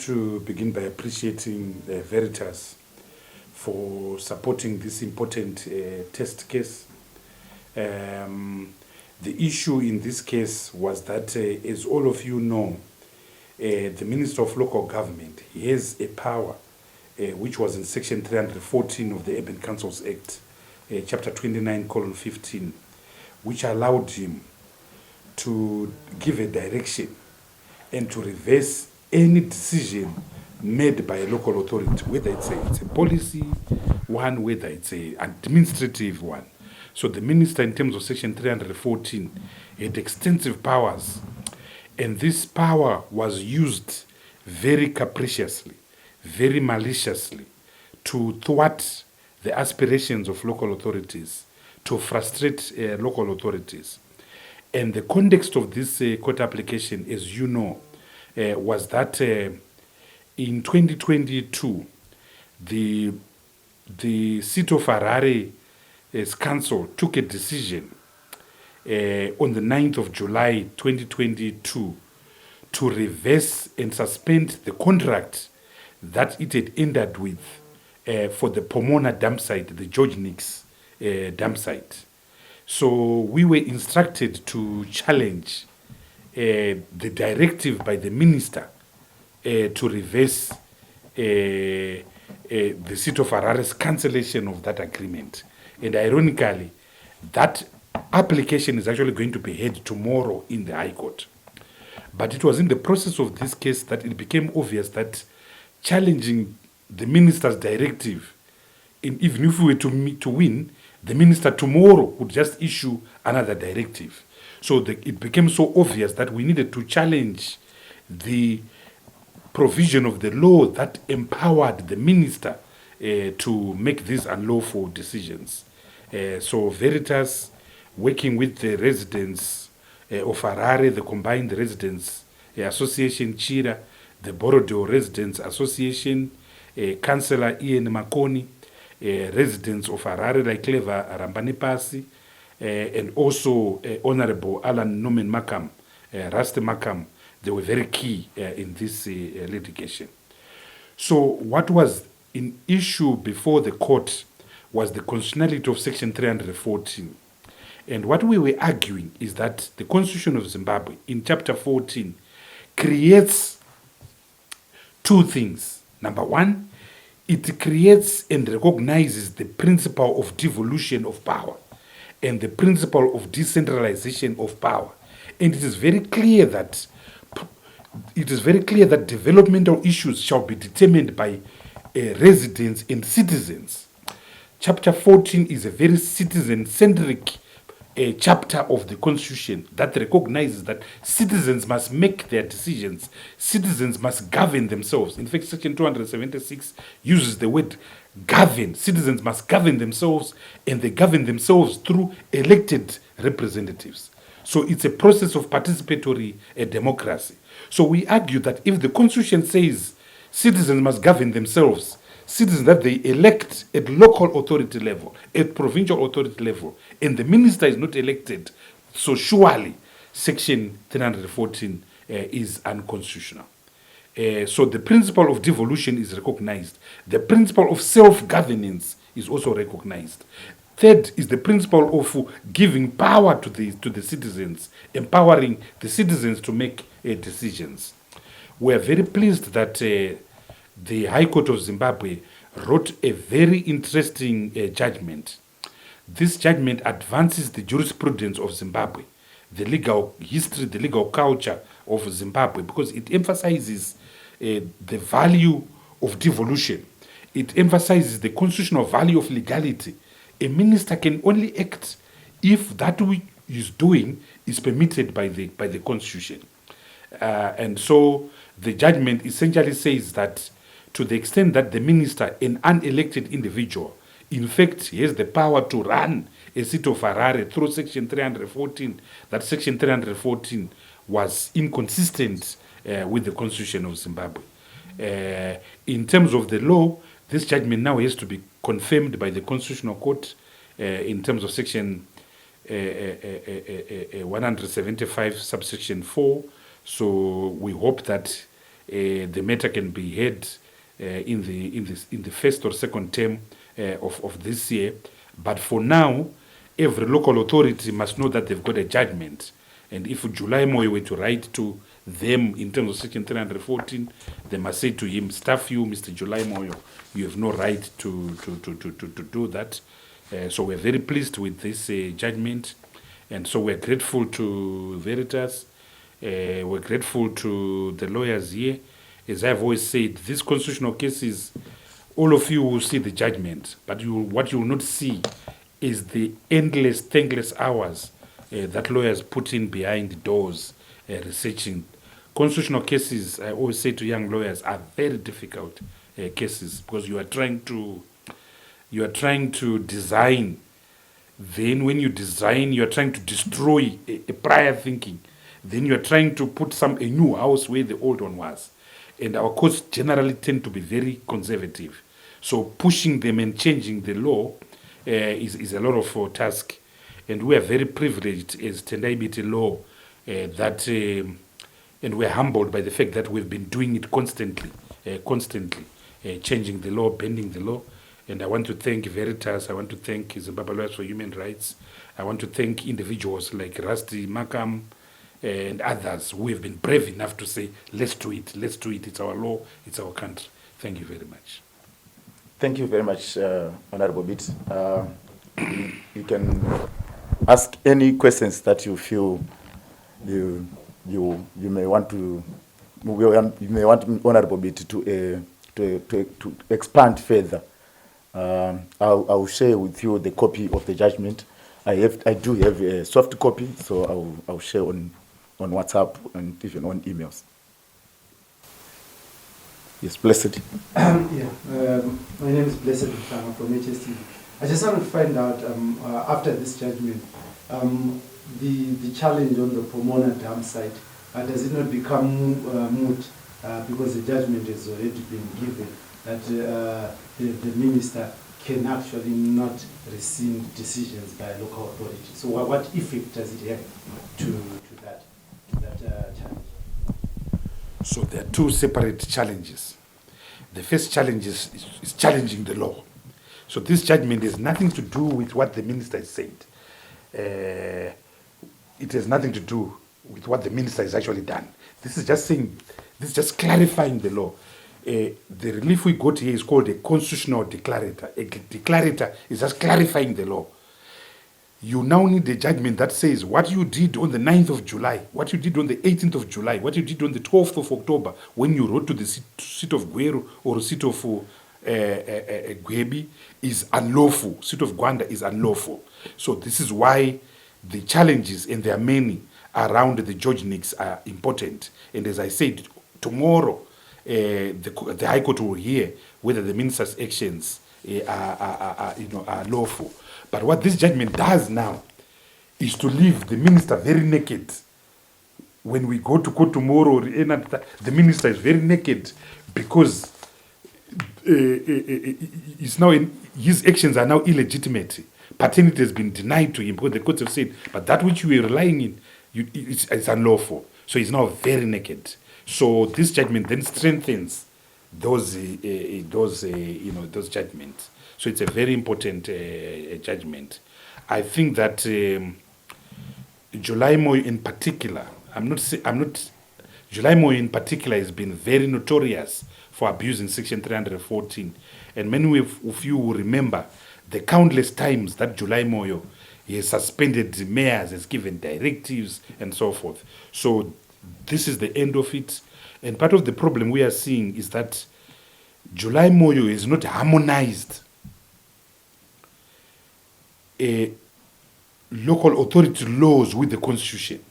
To begin by appreciating Veritas for supporting this important test case. The issue in this case was that, as all of you know, the Minister of Local Government, he has a power which was in Section 314 of the Urban Councils Act, Chapter 29:15, which allowed him to give a direction and to reverse any decision made by a local authority, whether it's a policy one, whether it's an administrative one. So the minister, in terms of Section 314, had extensive powers, and this power was used very capriciously, very maliciously, to thwart the aspirations of local authorities, to frustrate local authorities. And the context of this court application, as you know, was that in 2022, the seat of Harare's council took a decision on the 9th of July 2022 to reverse and suspend the contract that it had ended with for the Pomona dump site, the George Nix dump site. So we were instructed to challenge the directive by the minister to reverse the seat of Harare's cancellation of that agreement. And ironically, that application is actually going to be heard tomorrow in the High Court. But it was in the process of this case that it became obvious that challenging the minister's directive, even if we were to win, the minister tomorrow would just issue another directive. So it became so obvious that we needed to challenge the provision of the law that empowered the minister to make these unlawful decisions. So Veritas, working with the residents of Harare, the Combined Residents Association, Chira, the Borodo Residents Association, Councillor Ian Makoni, residents of Harare like Clever Rambanipasi, and also Honorable Alan Norman Makam, Raste Makam, they were very key in this litigation. So what was in issue before the court was the constitutionality of Section 314. And what we were arguing is that the Constitution of Zimbabwe, in Chapter 14, creates two things. Number one, it creates and recognizes the principle of devolution of power and the principle of decentralization of power. And it is very clear that developmental issues shall be determined by residents and citizens. Chapter 14 is a very citizen-centric chapter of the Constitution that recognizes that citizens must make their decisions. Citizens must govern themselves. In fact, Section 276 uses the word govern. Citizens must govern themselves, and they govern themselves through elected representatives. So it's a process of participatory democracy. So we argue that if the Constitution says citizens must govern themselves, citizens that they elect at local authority level, at provincial authority level, and the minister is not elected, so surely Section 314 is unconstitutional. So the principle of devolution is recognized. The principle of self-governance is also recognized. Third is the principle of giving power to the citizens, empowering the citizens to make decisions. We are very pleased that the High Court of Zimbabwe wrote a very interesting judgment. This judgment advances the jurisprudence of Zimbabwe, the legal history, the legal culture of Zimbabwe, because it emphasizes the value of devolution. It emphasizes the constitutional value of legality. A minister can only act if that which he's doing is permitted by the Constitution. And so the judgment essentially says that to the extent that the minister, an unelected individual, in fact, he has the power to run a seat of Harare through Section 314, that Section 314 was inconsistent with the Constitution of Zimbabwe. In terms of the law, this judgment now has to be confirmed by the Constitutional Court in terms of Section 175, subsection 4. So we hope that the matter can be heard in the first or second term of this year. But for now, every local authority must know that they've got a judgment. And if July Moyo were to write to them in terms of Section 314, they must say to him, "Stuff you, Mr. July Moyo, you have no right to do that." So we're very pleased with this judgment. And so we're grateful to Veritas. We're grateful to the lawyers here. As I've always said, these constitutional cases, all of you will see the judgment, but what you will not see is the endless, thankless hours that lawyers put in behind the doors researching. Constitutional cases, I always say to young lawyers, are very difficult cases because you are trying to design. Then when you design, you are trying to destroy a prior thinking. Then you are trying to put a new house where the old one was. And our courts generally tend to be very conservative. So pushing them and changing the law is a lot of task. And we are very privileged as Tendai Biti law and we're humbled by the fact that we've been doing it constantly, changing the law, bending the law. And I want to thank Veritas, I want to thank Zimbabwe Lawyers for Human Rights, I want to thank individuals like Rusty Makam and others who have been brave enough to say, let's do it, it's our law, it's our country. Thank you very much. Thank you very much, Honorable Biti. You can ask any questions that you feel you may want Honorable Biti to expand further. I'll share with you the copy of the judgment. I do have a soft copy, so I'll share on WhatsApp and even on emails. Yes, Blessed. My name is Blessed from HSTV. I just want to find out, after this judgment, the challenge on the Pomona dam site, does it not become moot because the judgment has already been given that the minister can actually not rescind decisions by local authority? So what effect does it have to that challenge? So there are two separate challenges. The first challenge is challenging the law. So this judgment has nothing to do with what the minister has said. It has nothing to do with what the minister has actually done. This is just clarifying the law. The relief we got here is called a constitutional declarator. A declarator is just clarifying the law. You now need a judgment that says what you did on the 9th of July, what you did on the 18th of July, what you did on the 12th of October when you wrote to the seat of Gweru or seat of Gwebi is unlawful. Seat of Gwanda is unlawful. So this is why the challenges, and there are many, around the George Nicks are important. And as I said, tomorrow the High Court will hear whether the minister's actions are lawful. But what this judgment does now is to leave the minister very naked. When we go to court tomorrow, the minister is very naked because his actions are now illegitimate. Paternity has been denied to him because the courts have said, but that which you are relying in, it's unlawful. So he's now very naked. So this judgment then strengthens those judgments. So it's a very important judgment. I think that July Moyo in particular, July Moyo in particular has been very notorious for abusing Section 314. And many of you will remember the countless times that July Moyo has suspended mayors, has given directives, and so forth. So this is the end of it. And part of the problem we are seeing is that July Moyo is not harmonized local authority laws with the constitution.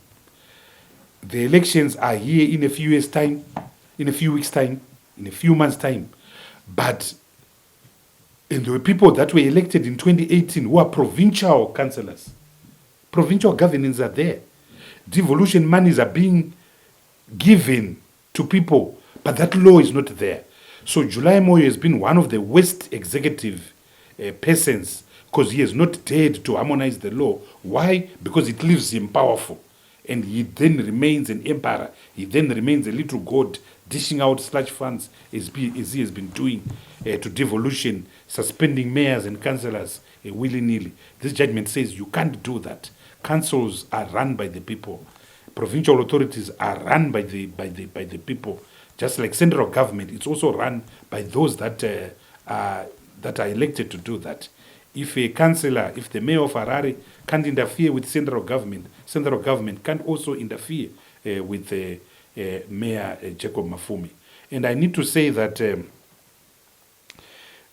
The elections are here in a few years' time, in a few weeks' time, in a few months' time. But and there were people that were elected in 2018 who are provincial councillors. Provincial governance are there. Devolution monies are being given to people, but that law is not there. So July Moyo has been one of the worst executive persons because he has not dared to harmonize the law. Why? Because it leaves him powerful. And he then remains an emperor. He then remains a little god, dishing out slush funds as he has been doing to devolution, suspending mayors and councillors willy-nilly. This judgment says you can't do that. Councils are run by the people. Provincial authorities are run by the people. Just like central government, it's also run by those that are elected to do that. If a councillor, if the mayor of Harare can't interfere with central government can't also interfere with Mayor Jacob Mafumi. And I need to say that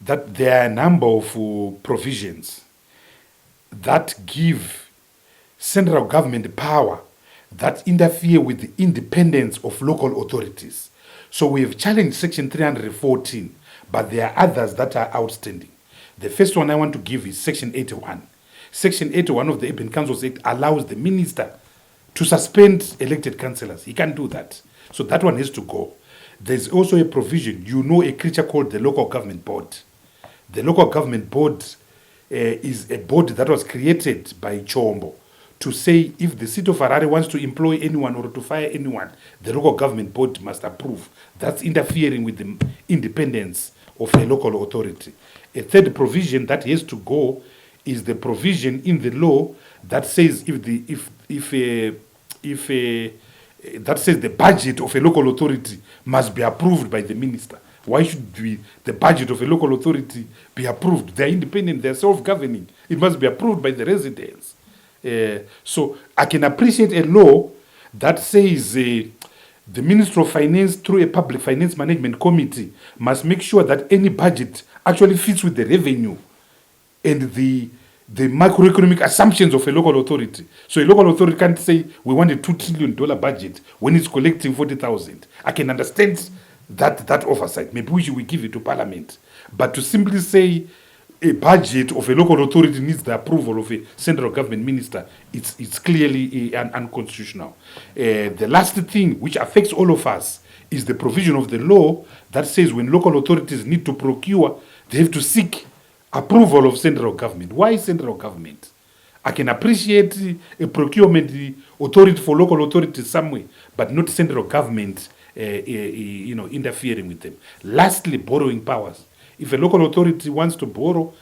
that there are a number of provisions that give central government power that interfere with the independence of local authorities. So we have challenged Section 314, but there are others that are outstanding. The first one I want to give is Section 81. Section 81 of the Urban Councils Act allows the minister to suspend elected councillors. He can't do that. So that one has to go. There's also a provision, a creature called the Local Government Board. The Local Government Board is a board that was created by Chombo to say if the city of Harare wants to employ anyone or to fire anyone, the Local Government Board must approve. That's interfering with the independence of a local authority. A third provision that has to go is the provision in the law that says that says the budget of a local authority must be approved by the minister. Why should the budget of a local authority be approved? They're independent, they're self-governing. It must be approved by the residents. So I can appreciate a law that says the Minister of Finance, through a Public Finance Management Committee, must make sure that any budget actually fits with the revenue and the macroeconomic assumptions of a local authority. So a local authority can't say we want a $2 trillion budget when it's collecting 40,000. I can understand that oversight. Maybe we should give it to Parliament. But to simply say a budget of a local authority needs the approval of a central government minister, it's clearly unconstitutional. The last thing which affects all of us is the provision of the law that says when local authorities need to procure, they have to seek approval of central government. Why central government? I can appreciate a procurement authority for local authorities somewhere, but not central government interfering with them. Lastly, borrowing powers. If a local authority wants to borrow,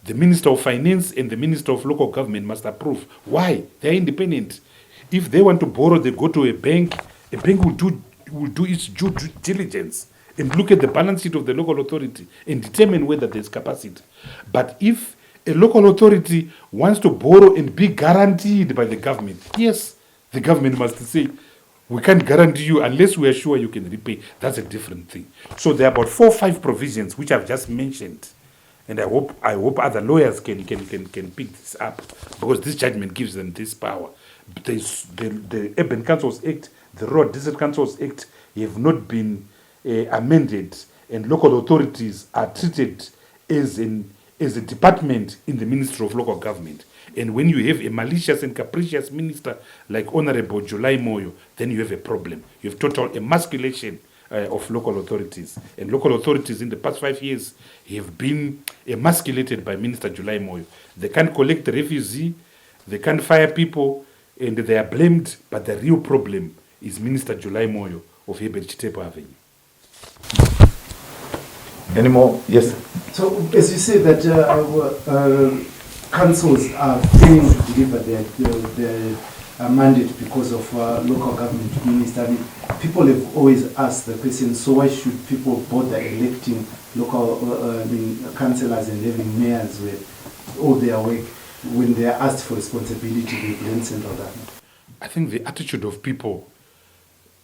the Minister of Finance and the Minister of Local Government must approve. Why? They're independent. If they want to borrow, they go to a bank will do its due diligence and look at the balance sheet of the local authority and determine whether there's capacity. But if a local authority wants to borrow and be guaranteed by the government, yes, the government must say, we can't guarantee you unless we are sure you can repay. That's a different thing. So there are about 4 or 5 provisions which I've just mentioned. And I hope other lawyers can pick this up, because this judgment gives them this power. The Urban Councils Act, the Road District Councils Act have not been amended, and local authorities are treated as a department in the Ministry of Local Government. And when you have a malicious and capricious minister like Honorable July Moyo, then you have a problem. You have total emasculation of local authorities. And local authorities in the past 5 years have been emasculated by Minister July Moyo. They can't collect the refugee, they can't fire people, and they are blamed, but the real problem is Minister July Moyo of Herbert Chitepo Avenue. Any more? Yes. So, as you say that our councils are failing to deliver their mandate because of local government minister. I mean, people have always asked the question, so why should people bother electing local councillors and having mayors with all their work when they are asked for responsibility they blame central government? I think the attitude of people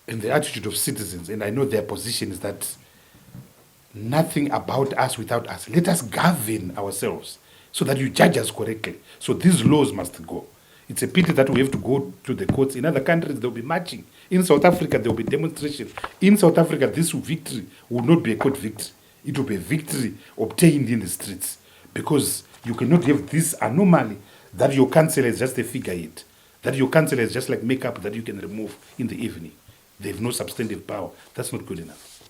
and the attitude of citizens, and I know their position is that nothing about us without us. Let us govern ourselves so that you judge us correctly. So these laws must go. It's a pity that we have to go to the courts. In other countries, they'll be marching. In South Africa, there will be demonstration. In South Africa, this victory will not be a court victory. It will be a victory obtained in the streets. Because you cannot have this anomaly that your councillor is just a figurehead, that your councillor is just like makeup that you can remove in the evening. They have no substantive power. That's not good enough.